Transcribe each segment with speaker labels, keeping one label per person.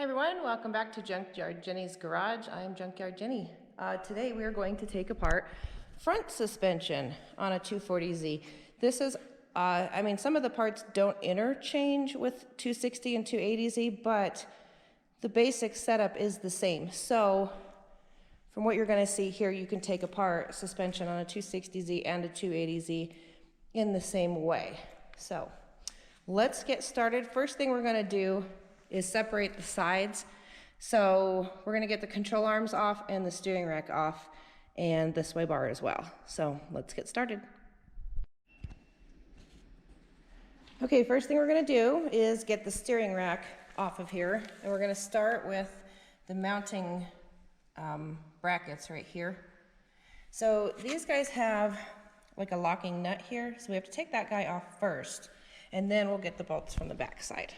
Speaker 1: everyone, welcome back to Junkyard Jenny's garage. I am Junkyard Jenny. Today we are going to take apart front suspension on a 240Z. This is, some of the parts don't interchange with 260 and 280Z, but the basic setup is the same. So from what you're going to see here, you can take apart suspension on a 260Z and a 280Z in the same way. So let's get started. First thing we're going to do is separate the sides. So we're going to get the control arms off and the steering rack off and the sway bar as well. So let's get started. Okay, first thing we're going to do is get the steering rack off of here, and we're going to start with the mounting brackets right here. So these guys have like a locking nut here, so we have to take that guy off first, and then we'll get the bolts from the back side.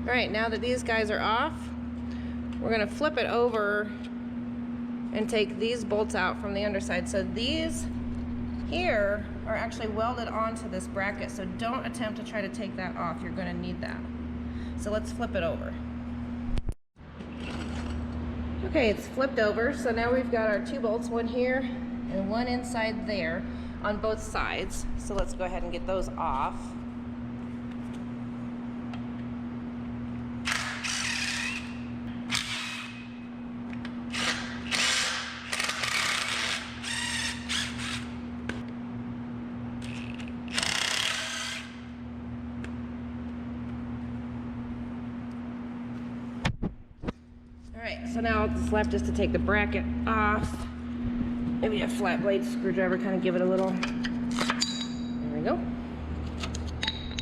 Speaker 1: All right, now that these guys are off, we're gonna flip it over and take these bolts out from the underside. So these here are actually welded onto this bracket, so don't attempt to try to take that off. You're gonna need that. So let's flip it over. Okay, it's flipped over, so now we've got our two bolts, one here and one inside there on both sides. So let's go ahead and get those off. Alright, so now what's left is to take the bracket off. Maybe a flat blade screwdriver, kind of give it a little. There we go.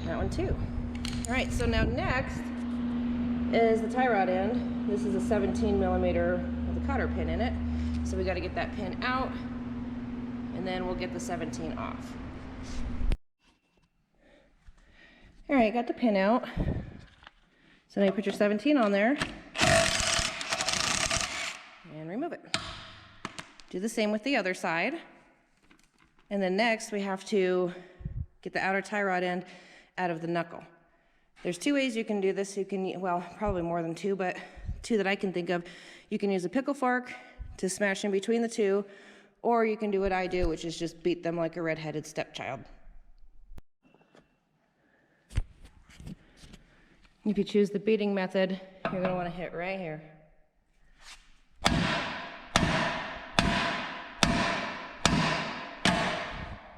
Speaker 1: That one too. Alright, so now next is the tie rod end. This is a 17 millimeter with a cotter pin in it. So we got to get that pin out, and then we'll get the 17 off. Alright, got the pin out. So now you put your 17 on there and remove it. Do the same with the other side. And then next we have to get the outer tie rod end out of the knuckle. There's two ways you can do this. You can, well, probably more than two, but two that I can think of. You can use a pickle fork to smash in between the two, or you can do what I do, which is just beat them like a red-headed stepchild. If you choose the beating method, you're going to want to hit right here.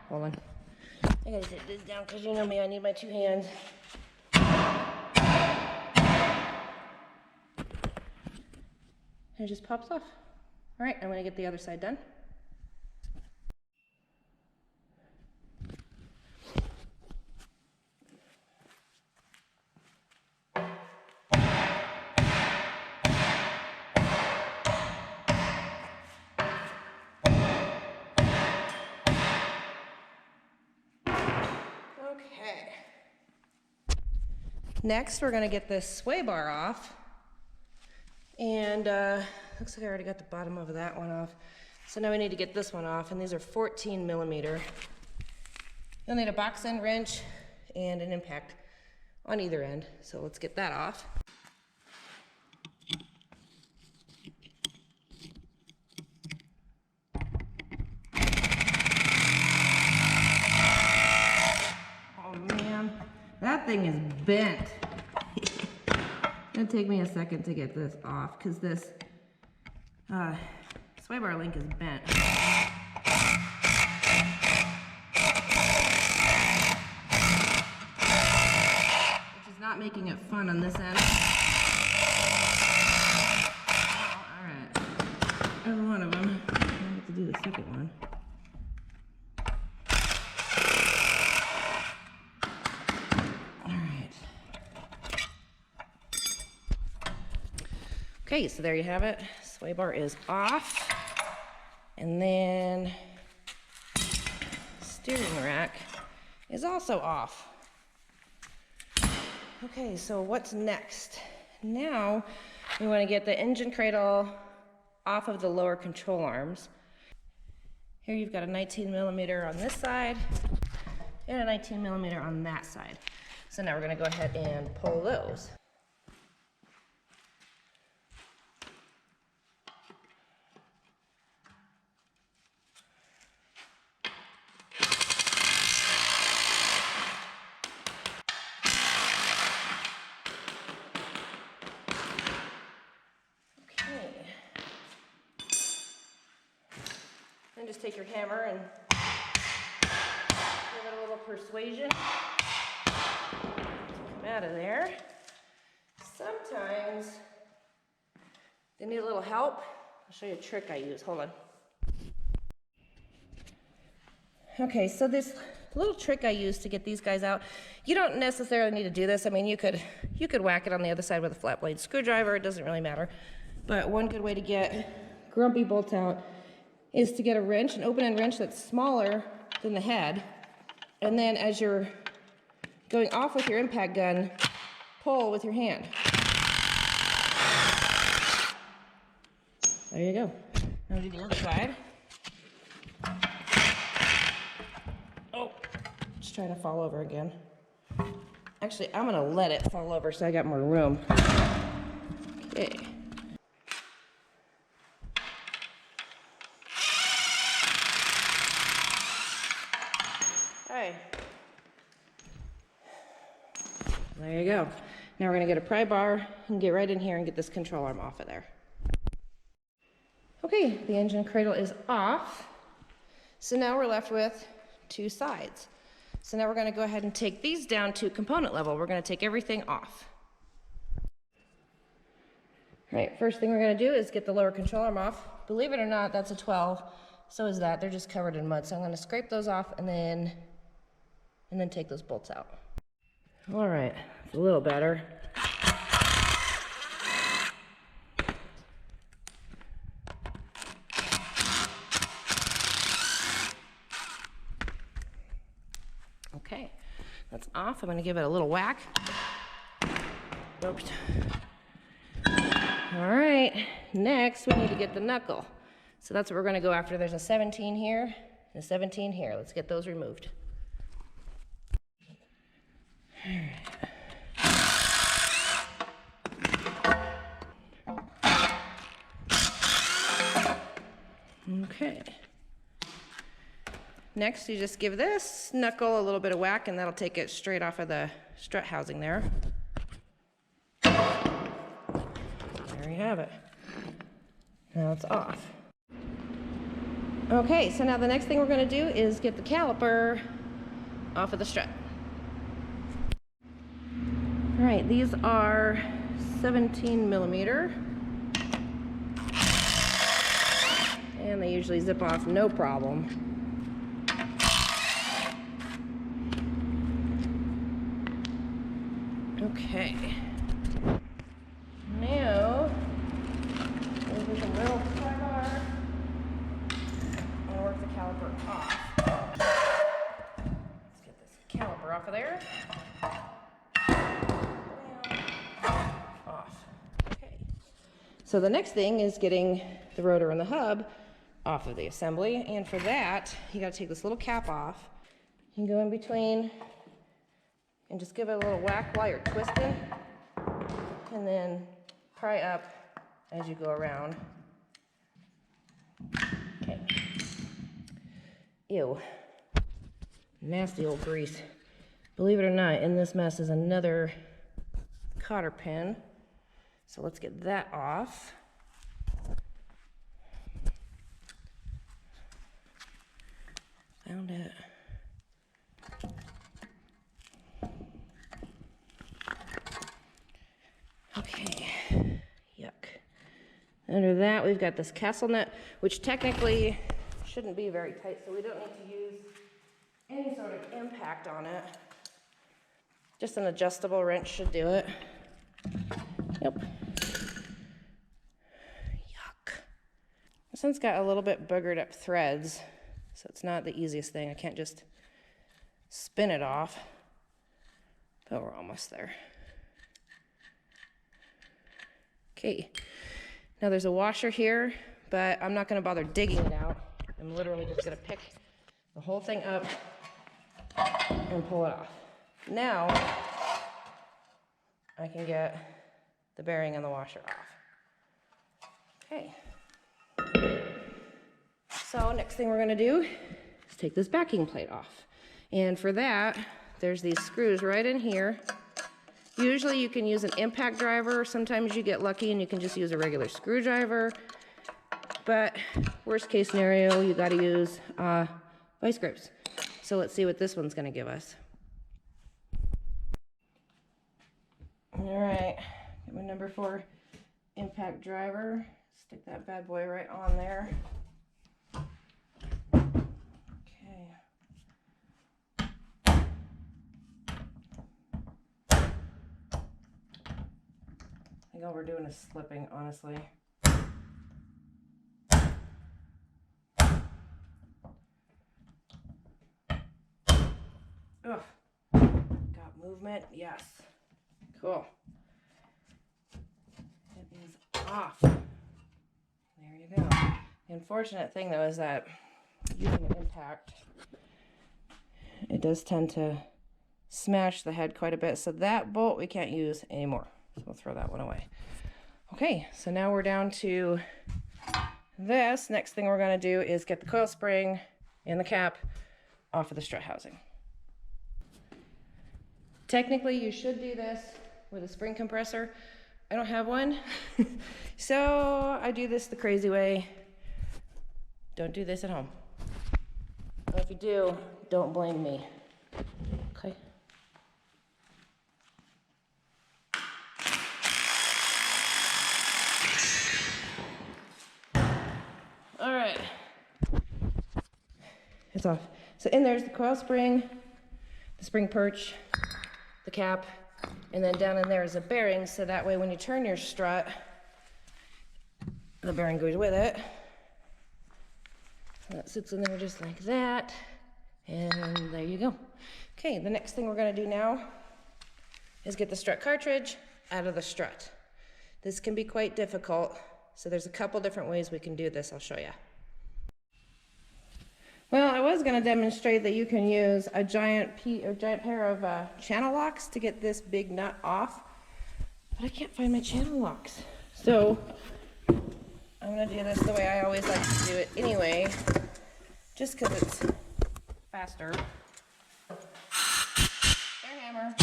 Speaker 1: Hold on. I gotta sit this down because you know me, I need my two hands. And it just pops off. All right, I'm gonna get the other side done. Okay. Next, we're going to get this sway bar off. And looks like I already got the bottom of that one off. So now we need to get this one off, and these are 14 millimeter. You'll need a box end wrench and an impact on either end. So let's get that off. That thing is bent. It'll take me a second to get this off because this sway bar link is bent. Which is not making it fun on this end. Alright. There's one of them. I have to do the second one. Okay, so there you have it. Sway bar is off. And then steering rack is also off. Okay, so what's next? Now we want to get the engine cradle off of the lower control arms. Here you've got a 19mm on this side and a 19mm on that side. So now we're going to go ahead and pull those. Then just take your hammer and give it a little persuasion. Come out of there. Sometimes they need a little help. I'll show you a trick I use. Hold on. Okay, so this little trick I use to get these guys out, you don't necessarily need to do this. I mean, you could whack it on the other side with a flat blade screwdriver. It doesn't really matter. But one good way to get grumpy bolts out is to get a wrench, an open-end wrench that's smaller than the head, and then as you're going off with your impact gun, pull with your hand. There you go. Now do the other side. Oh, just trying to fall over again. Actually, I'm gonna let it fall over so I got more room. Okay. Okay. There you go. Now we're going to get a pry bar and get right in here and get this control arm off of there. Okay, the engine cradle is off. So now we're left with two sides. So now we're going to go ahead and take these down to component level. We're going to take everything off. All right, first thing we're going to do is get the lower control arm off. Believe it or not, that's a 12. So is that. They're just covered in mud. So I'm going to scrape those off and then take those bolts out. All right, it's a little better. Okay, that's off. I'm going to give it a little whack. Oops. All right, next we need to get the knuckle. So that's what we're going to go after. There's a 17 here and a 17 here. Let's get those removed. Okay. Next, you just give this knuckle a little bit of whack, and that'll take it straight off of the strut housing there. There you have it. Now it's off. Okay, so now the next thing we're going to do is get the caliper off of the strut. All right, these are 17mm, and they usually zip off no problem. Okay, now over the little pry bar, I'm going to work the caliper off. Let's get this caliper off of there. So the next thing is getting the rotor and the hub off of the assembly, and for that, you gotta take this little cap off and go in between and just give it a little whack while you're twisting, and then pry up as you go around. Okay. Ew. Nasty old grease. Believe it or not, in this mess is another cotter pin. So let's get that off. Found it. Okay, yuck. Under that, we've got this castle nut, which technically shouldn't be very tight, so we don't need to use any sort of impact on it. Just an adjustable wrench should do it. Yep. Yuck. This one's got a little bit boogered up threads, so it's not the easiest thing. I can't just spin it off, but we're almost there. Okay, now there's a washer here, but I'm not gonna bother digging it out. I'm literally just gonna pick the whole thing up and pull it off. Now, I can get the bearing and the washer off. Okay. So next thing we're gonna do is take this backing plate off. And for that, there's these screws right in here. Usually you can use an impact driver. Sometimes you get lucky and you can just use a regular screwdriver. But worst case scenario, you gotta use vice grips. So let's see what this one's gonna give us. All right, got my number 4 impact driver. Stick that bad boy right on there. Okay. I think all we're doing is slipping, honestly. Ugh. Got movement, yes. Cool. It is off. There you go. The unfortunate thing though is that using an impact, it does tend to smash the head quite a bit. So that bolt we can't use anymore. So we'll throw that one away. Okay, so now we're down to this. Next thing we're gonna do is get the coil spring and the cap off of the strut housing. Technically, you should do this with a spring compressor. I don't have one, so I do this the crazy way. Don't do this at home. But if you do, don't blame me. Okay. All right. It's off. So in there's the coil spring, the spring perch, the cap, and then down in there is a bearing, so that way when you turn your strut, the bearing goes with it. So that sits in there just like that, and there you go. Okay, the next thing we're gonna do now is get the strut cartridge out of the strut. This can be quite difficult, so there's a couple different ways we can do this. I'll show you. Well, I was going to demonstrate that you can use a giant pair of channel locks to get this big nut off, but I can't find my channel locks. So I'm going to do this the way I always like to do it anyway, just because it's faster. Air hammer.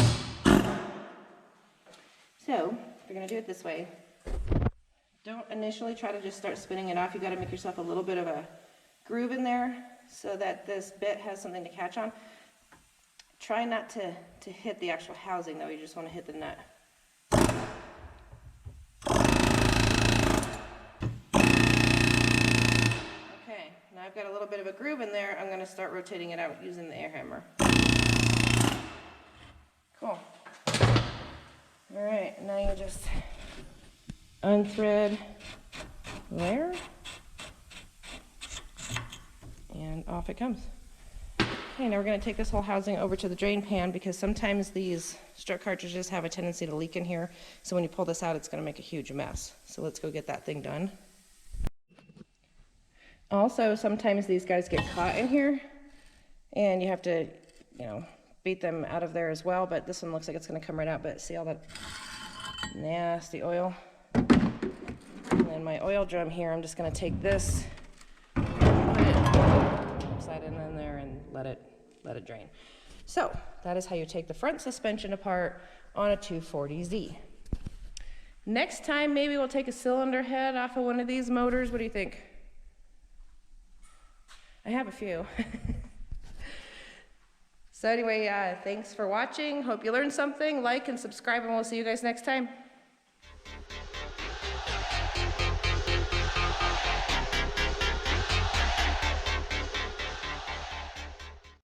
Speaker 1: So we're going to do it this way. Don't initially try to just start spinning it off. You got to make yourself a little bit of a groove in there, so that this bit has something to catch on. Try not to hit the actual housing though, you just want to hit the nut. Okay, now I've got a little bit of a groove in there. I'm going to start rotating it out using the air hammer. Cool. Alright, now you just unthread there. And off it comes. Okay, now we're going to take this whole housing over to the drain pan because sometimes these strut cartridges have a tendency to leak in here. So when you pull this out, it's going to make a huge mess. So let's go get that thing done. Also, sometimes these guys get caught in here and you have to, beat them out of there as well. But this one looks like it's going to come right out. But see all that nasty oil? And then my oil drum here, I'm just going to take this, slide it in there and let it drain. So that is how you take the front suspension apart on a 240Z. Next time maybe we'll take a cylinder head off of one of these motors. What do you think? I have a few. So anyway, thanks for watching. Hope you learned something. Like and subscribe, and we'll see you guys next time.